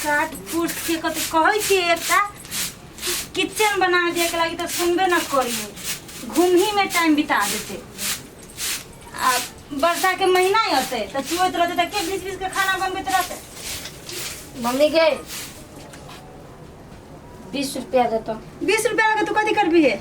काट फूट के कते कहै छी एकटा किचन बना दिए के लागी तो सुनबे न करियो घूमही में टाइम बिता देते आ वर्षा के महीना होते तो चुवत रहते त के बीच के खाना बनबैत रहते मम्मी के 20 रुपया देतो 20 रुपया के तू कथी करबी है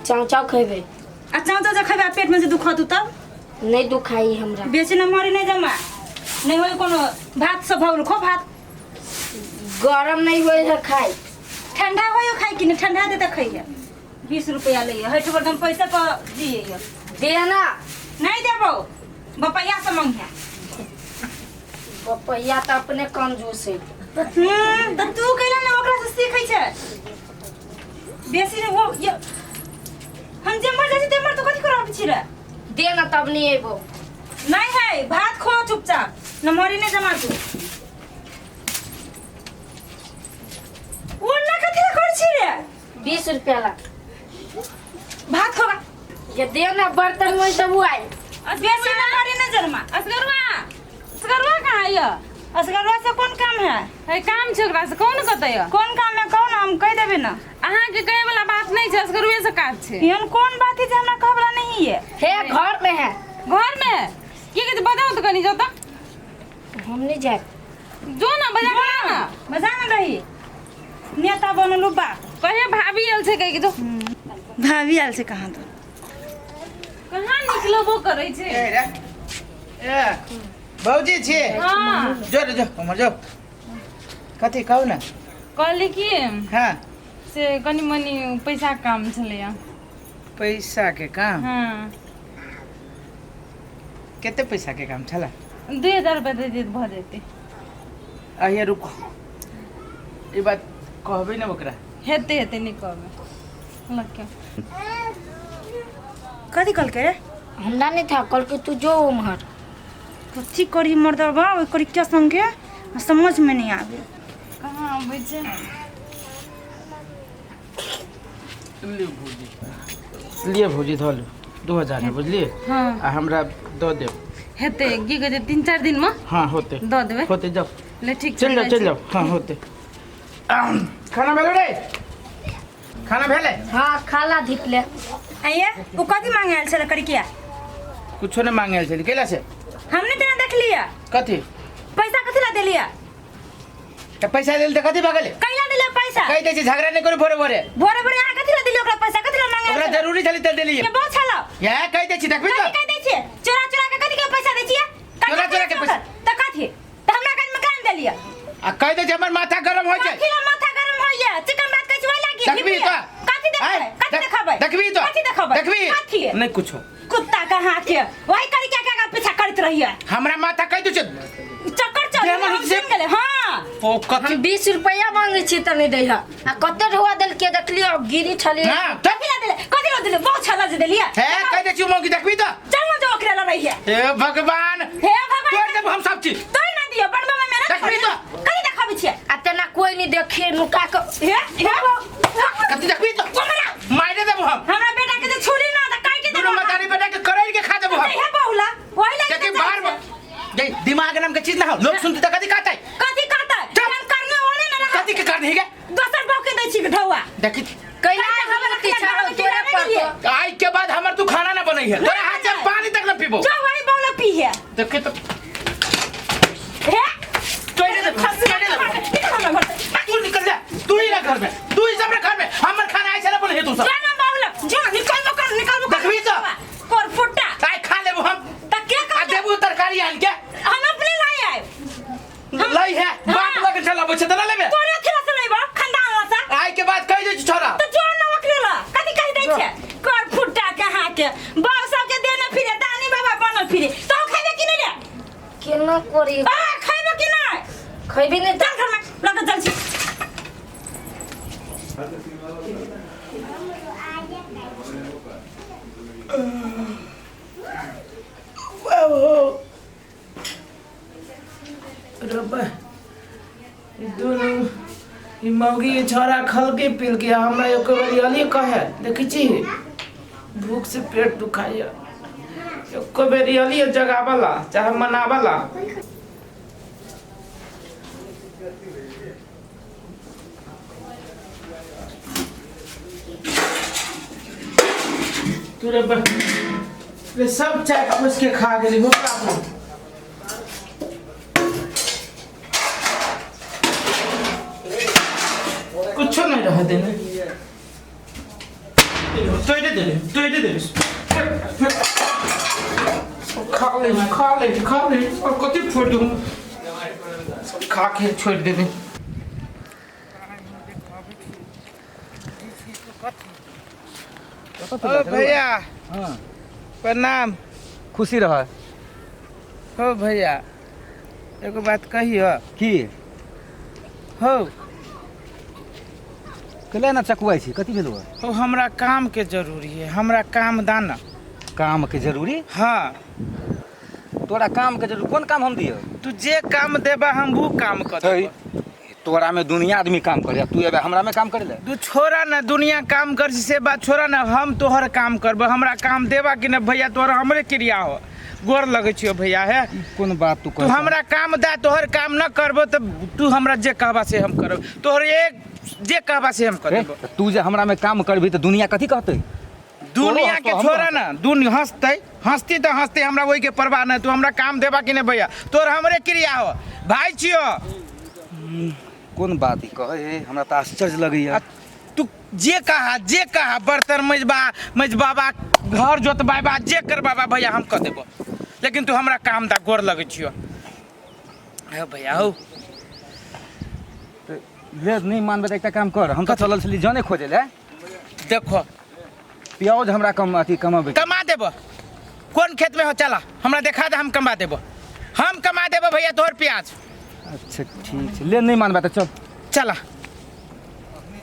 चाव चाव खेबे आ चाँचा जा खेबा पेट में से दुखत तब नहीं दुखाई हमरा बेचे न मरी नहीं जमा नहीं होई कोनो भात सब भौल खो भात गरम नहीं होए है खाई ठंडा होयो खाई कि नहीं ठंडा दे त खइया 20 रुपया ले हट बर्तन पैसा पर दिए दे ना नहीं देबो बपैया से मंगिया पपैया तो अपने कंजूस है त तू कैला ना ओकरा से सीखै छै बेसी रे वो हम जे मर जाई ते मर तो कथि करब छी रे दे ना तब नहीं एबो नहीं है भात खो चुपचाप न मरी ने जमा तू वो ना कथि कर छी रे 20 रुपया ला भात खो ये दे ना बर्तन में सब आई बेसी न मरी ने जरमा असगरवा कहां है असगरवा से कौन काम है काम छै ओकरा से कौन कतय कौन काम है कौन हम कह देबे ना अहाँ के कहे वाला बात नहीं छै असगरुए से काज छै यन कौन बात है जे हमरा कहबला नहीं है घर में है घर में की कहते बताओ तो कनी जाता हम नहीं जाए जो ना बजा ना बजा ना रही नेता बनलू बा कहे भाभी आयल छै कह के जो भाभी आयल से कहां तो कहां निकलबो करे छै ए भौजी छी हां जो जो हमर जो कथी कहू ना कहली की हां से कनी मनी पैसा काम छलैया पैसा के काम हां केते पैसा के काम छला 2000 रुपया दे देत भ जेते आइए रुको ई बात कहबे ना ओकरा हेते हेते नहीं कहबे लग के कथी कल के रे हमरा नहीं था कल के तू जो उमहर कथी करी मर्दवा ओइ करी क्या संगे समझ में नहीं आवे कहां आबै छै लिए भौजी धल 2000 है बुझलिए हां आ हमरा दो दे हेते की कहते 3-4 दिन में हां होते द देबे होते जाओ ले ठीक चल जाओ हां होते खाना भेलो रे खाना भेले हाँ खाला धिपले आइए वो कथी मांगे आयल छले करी क्या कुछो ने मांगे आयल छली केला से हमने तेना देख लिया कथी पैसा कथी ला देलिया त पैसा देल त कथी भागले कैला देलिया पैसा कहि दै छी झगड़ा नहीं करू भोरे भोरे भोरे भोरे यहाँ कथी ला देलिया ओकरा पैसा कथी ला मांगे ओकरा जरूरी छली त देलिए के बहुत छला या कहि दै छी देखबी कथी त कह दै छियै चोरा चोरा के कथी के पैसा दै छियै चोरा के पैसा त कथी त हमरा कान में कान देलिया आ कहि दै छी हमर माथा गरम हो जाय कथी ला माथा गरम होइया चिकन बात कहै छी वही लागी देखबी त कथी देखबै कथी देखबै देखबी त कथी देखबै देखबी कथी नहीं कुछो कुत्ता कहाँ के वही करी क्या क्या पीछा करत रहिए हमरा माथा कहि दै छी चक्कर चल हमर हम से- सुन गेले हां ओ कथी हम 20 रुपया मांगे छी त नहीं दै है आ कते रुआ देल के देखलियो गिरी ठली हां त कथी ला देले बहुत छला जे देलिया है कहि दै छी मौकी देखबी त चल ना जो ओकरे ला रही है हे भगवान हे भगवान तोड़ देब हम सब चीज तोय ना दियो बनबा में मेरा देखबी तो। कथी देखाबी छियै आ तना कोई नहीं देखे नुका के हे कथी देखबी त हमरा मारे देब हम हमरा बेटा के जे छुरी ना त काट के दुनू देबो मतारी बेटा के करैल के खा देब हम हे बहुला वही ला देखी बार गई दिमाग नाम के चीज ना हो लोग सुनते त कथी कहतै कथी कहता हम करने ओने ना रहा कथी के करनी है दोसर बाप के दै छी ढौआ देखी कैला हमरा के छाड़ो तोरे पर आज के बाद हमर तू खाना ना बनई है तोरा हाथ से पानी तक ना पीबो जो वही बहुला पी है देखे तो हे तोरे दे तू निकल जा तू ही ना घर में तू ही सब घर में हमर खाना ऐसे ना बने है तू सब जाना बहुला जो निकल देखबी तो। कर फुट्टा ताई खा लेबो हम त के आ देबो तरकारी आन के हम अपने लाई आए लई है बाप लगे चला बच्चे त ना लेबे तोरे खिला से लेबा खंडा वाला आज के बाद कह दे छोरा तो जो ना वकरेला कथी कह दै छै कर फुट्टा कहाँ के बाप सब के देने फिरे दानी बाबा बनल फिरे तो खाइबे कि नहीं रे केना करी आ खाइबे कि नहीं खइबी नहीं चल घर में लग चल छी रब्बा दोनों ई मौगी छोरा खल के पिल के हमरा एको बारी अली कहे देखी छी भूख से पेट दुखाइया एको बारी अली जगावला चाहे मनावला रे सब चाय खोस के खा गेली हो का कुछ नहीं रह देने तो दे खा ले और कति फोड़ दूं खा के छोड़ दे दे ओ भैया हाँ प्रणाम खुशी रह हो भैया एगो बात कहियो की हो कले ना चकुआई छी कथी भेल हो हमरा काम के जरूरी है हमरा काम दाना काम के जरूरी हाँ तोरा काम के जरूरी कोन काम हम दियो तू जे काम देबा हम वो काम कर देबो। तोरा में दुनिया आदमी काम करे तू एबे हमरा में काम करे ले तू छोरा ना दुनिया काम कर से बात छोरा ना हम तोहर काम करब हमरा काम देबा कि ना भैया तोहर हमरे क्रिया हो गोर लगे छियो भैया है कोन बात तू तू कह हमरा काम दा तोहर काम न करबो तो तू हमरा जे कहबा से हम करब तोहर एक जे कहबा से हम करब तू जे हमरा में काम करबी तो दुनिया कथी कहते दुनिया के तोरो छोरा ना दुनिया हंसती तो हंसते हमरा वही के परवाह नहीं तू हमरा काम देबा कि नहीं भैया तोहर हमरे क्रिया हो भाई छियो कोन बात ही कहे हमरा तो आश्चर्य लगैया तू जे कहा बर्तन मजबाबा घर जोतबाबा जे करबाबा भैया हम कह देबो लेकिन तू हमरा काम दा गोर लगे छियो हे भैया हो ले नहीं मानबे त एकटा काम कर हम तो चलल छली जाने खोजे ले देखो प्याज हमरा कम अथी कमाबे कमा देबो कौन खेत में हो चला हमरा देखा दे हम कमा देबो भैया तोहर प्याज अच्छा ठीक है ले नहीं मानबे त चल चला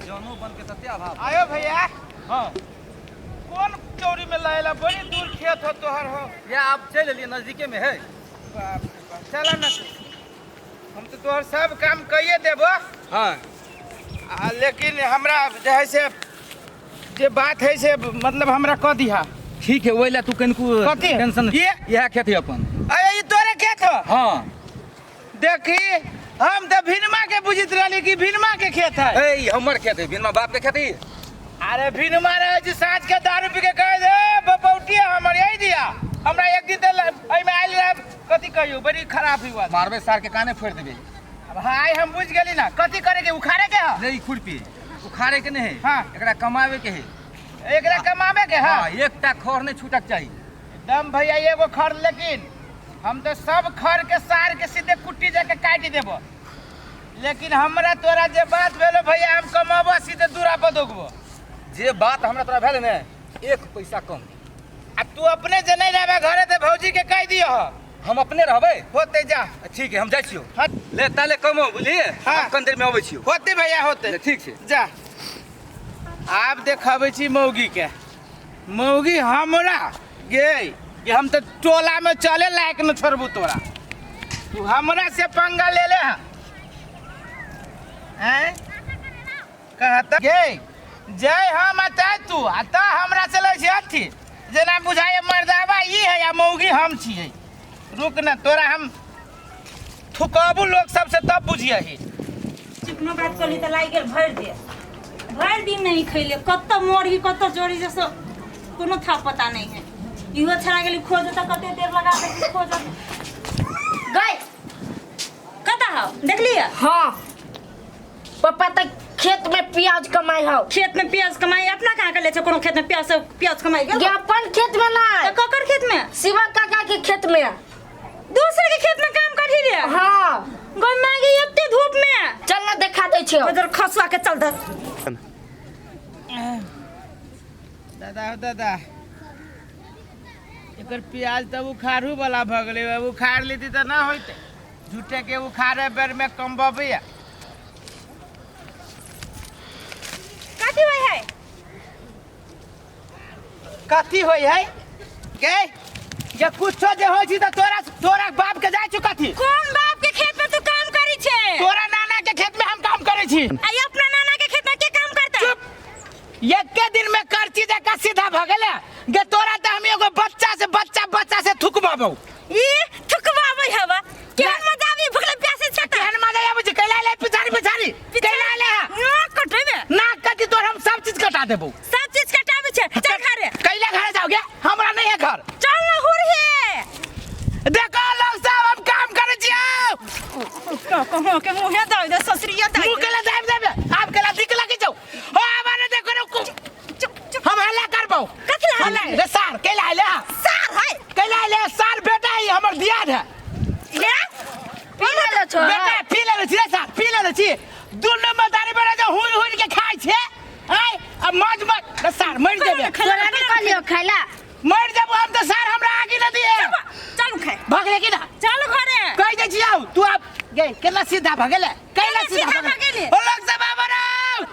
जानो बन के तते अभाव आयो भैया हाँ कौन चौरी में लायला बड़ी दूर खेत हो तोहर हो ये आप चल लिए नजदीके में है बाप रे बाप। चला ना हम तो तोहर सब काम कइए देबो हाँ लेकिन हमरा जे है से जे बात है से मतलब हमरा कह दिहा ठीक है ओइला तू कनको कथी? टेंशन ये? यह खेत है अपन अरे ये तोरे खेत हो हाँ देखी हम तो भिनमा के बुझित रहली कि भिनमा के खेत है ए हमर खेत है बिनमा बाप के खेत है अरे भिनमा रहे जी साँझ के दारू पी के कहे दे बपौटी हमर यही दिया हमरा एक दिन एमे आइल रहे कथी कहियो बड़ी खराब हुआ मारबे सार के काने फोड़ देबे अब हाय हम बुझ गेली ना कथी करे के उखाड़े के है नहीं खुरपी उखाड़े के नहीं है हाँ। एकरा कमावे के है एकरा कमावे के है हाँ एकटा खर नहीं छूटक चाहिए दम भैया एगो खर लेकिन हम तो सब खर के सार के सीधे कुट्टी जाके काट देबो लेकिन हमरा तोरा जे बात भेलो भैया हम कमाबो सीधे दूरा पर दोगबो जे बात हमरा तोरा भेल ने एक पैसा कम आ तू अपने जे नहीं रहबे घरे ते भौजी के कह दियो हम अपने रहबे होते जा ठीक है हम जाइ छियो हाँ। ले ताले कमो बुझलिए हाँ। हम कन देर में अबै छियो होते भैया होते ले ठीक छै जा आब देखाबै छी मौगी के मौगी हमरा गे कि हम तो टोला में चले लायक न छोड़बू तोरा तू हमरा से पंगा ले ले हैं कहत गे जय हम अतै तू अतः हमरा चलै छै अथी जेना बुझाए मर्दावा ई है या मौगी हम छियै रुक न तोरा हम थुकाबू लोग सबसे तब बुझिए ही चिकनो बात करली त लागि गेल भरि दिन नहीं खैले कत मोरही कत जोड़ी जैसे कोनो था पता नहीं है इहो छड़ा गेली खोज त कते देर लगा के खोज गई कता हो देख लिया हाँ पापा तक खेत में प्याज कमाई हो खेत में प्याज कमाई अपना कहाँ के ले कोनो खेत में प्याज कमाई ये अपन खेत में ना तो ककर खेत में शिवा काका के खेत में दूसरे के खेत में काम कर ही रे हाँ गई मांगी इतनी धूप में चल ना दिखा दे छियो उधर खसवा के चल दर दादा हो दादा एकर प्याज तब उखाड़ू वाला भ गेलै अब उखाड़ लेती त ना होइते झूठे के उखाड़े बेर में कमबबिया काठी भाई है कथी होई है के ये कुछो जे होई छी त तोरा बाप के जाय छु कथी कौन बाप के खेत में तू काम करी छे तोरा नाना के खेत में हम काम करे छी आई अपना नाना के खेत में के काम करता चुप एके दिन में करची जका सीधा भ गेले गे तोरा त हम एगो बच्चा से थुकबाबो ई थुकबाबै हवा केहन मजा आबी भगले प्यासे छटा केहन मजा आबै छै कैला ले देबो सब चीज कटावे छे चल घरे कैला घरे जाओगे हमरा नहीं है घर चल ना हुरहे देखो लोग सब हम काम करे छियो कहो के मुहे दे दे ससुरिया दे मुंह केला दाब दाब आप केला दिख लगी जाओ ओ हमारे देखो हम हल्ला करबो कथला हल्ला रे सार केला आइले सार है केला आइले सार बेटा ही हमर दियाद है ले पीला लो छो बेटा पी ले रे सार पी ले रे दुनु मदारी बेटा जो हुई हुई के खाइ छे आई अब मौज मत रे सार मर जेबे तोरा निकालियो खाइला मर जेबो हम तो सार हमरा आगे न दिए चल खाए भागले कि ना चल घरे कह दे छियो तू अब गे केला सीधा भागले केला सीधा सीधा भागले भागले। ओ लोग सब आबरो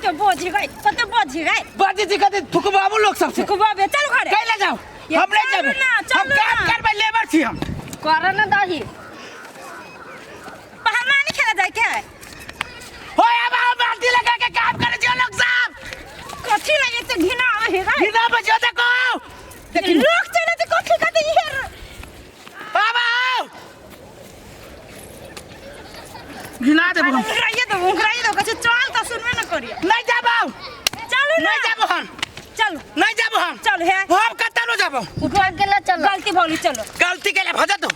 तो बोझी गई कते बोझी गई बाजी जी कहते थुक बाबू लोग सब से कुबाबे चल घरे कैला जाओ ये हम नहीं चलू जाबे ना, हम चलू काम ना। करबे लेबर छी हम कर न दही पहलवानी खेला जाए क्या हो अब हम बाल्टी लगा के काम करे छियो लोग सब कथी लगे तो घिना आवे है गई बिना बजो देखो लोग चले तो कथी कहते ये बाबा घिना दे हम उंगराइए तो कछ चल तो सुनबे न करिए नहीं जाबो चलो ना नहीं जाबो हम चल नहीं जाबो हम चल है हम कत्ता न जाबो उठा के ला चल गलती भोली चलो गलती केले भजा दो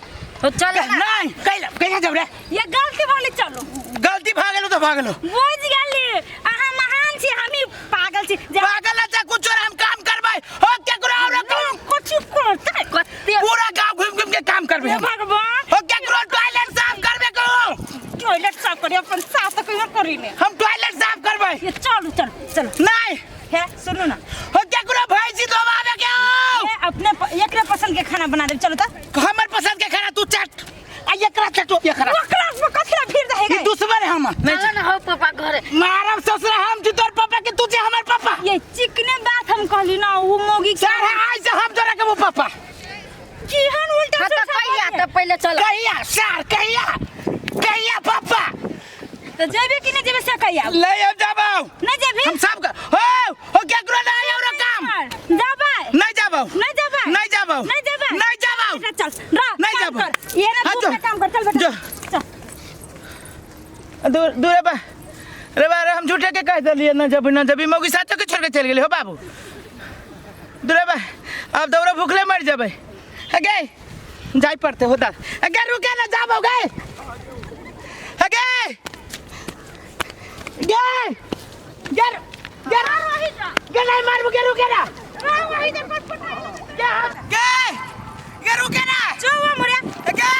तो चल नहीं कैला कैला जाब रे ये गलती भोली चलो गलती भागलो तो भागलो बोझ गेली अहाँ महान छी हमी पागल छी पागल है कुछ और हम काम करबै हो केकरो और कुछ करते कत्ते पूरा गांव घूम घूम के काम करबै हम भगवान हो केकरो टॉयलेट साफ करबे को टॉयलेट साफ करिए अपन साफ तो क्यों करी ने हम टॉयलेट साफ करबै ये चलो चल चल नहीं है सुनो ना हो केकरो भैंसी तो आवे के ये अपने एकरे पसंद के खाना बना दे चलो तो हमर पसंद के खाना तू चट आ एकरा चटो एकरा वो क्लास में कथला भीड़ ई रहेगा दुश्मन है हम चल न हो पापा घरे मारब ससुरा हम जी तोर पापा के तू जे हमर पापा ये चिकने बात हम कहली ना वो मोगी सर आज से हम तोरा के वो पापा जी हन उल्टा खत कहिया तो पहले चल कहिया सर कहिया पापा तो जेबे कि नहीं जेबे से कहिया ले अब जाबो नहीं जेबे हम सब हो केकरो ना आयो रो काम जाबे नहीं जाबो नहीं जाबे नहीं जाबो नहीं जाबे नहीं जाबो चल रा नहीं जाबो। ये ना हाँ, तू चल। काम कर चल बेटा जो। चल दूर दूर बा रे बा हम झूठे के कह दलिए ना जब मौगी साथ के छोड़ के चल गेले हो बाबू दूर बा अब दौरा भूखले मर जाबे अगे जाई पड़ते होता अगे रुके ना जाबो गे अगे गे गर गर गे नहीं मारबो गे रुके ना गे रुके ना जो वो मोरे अगे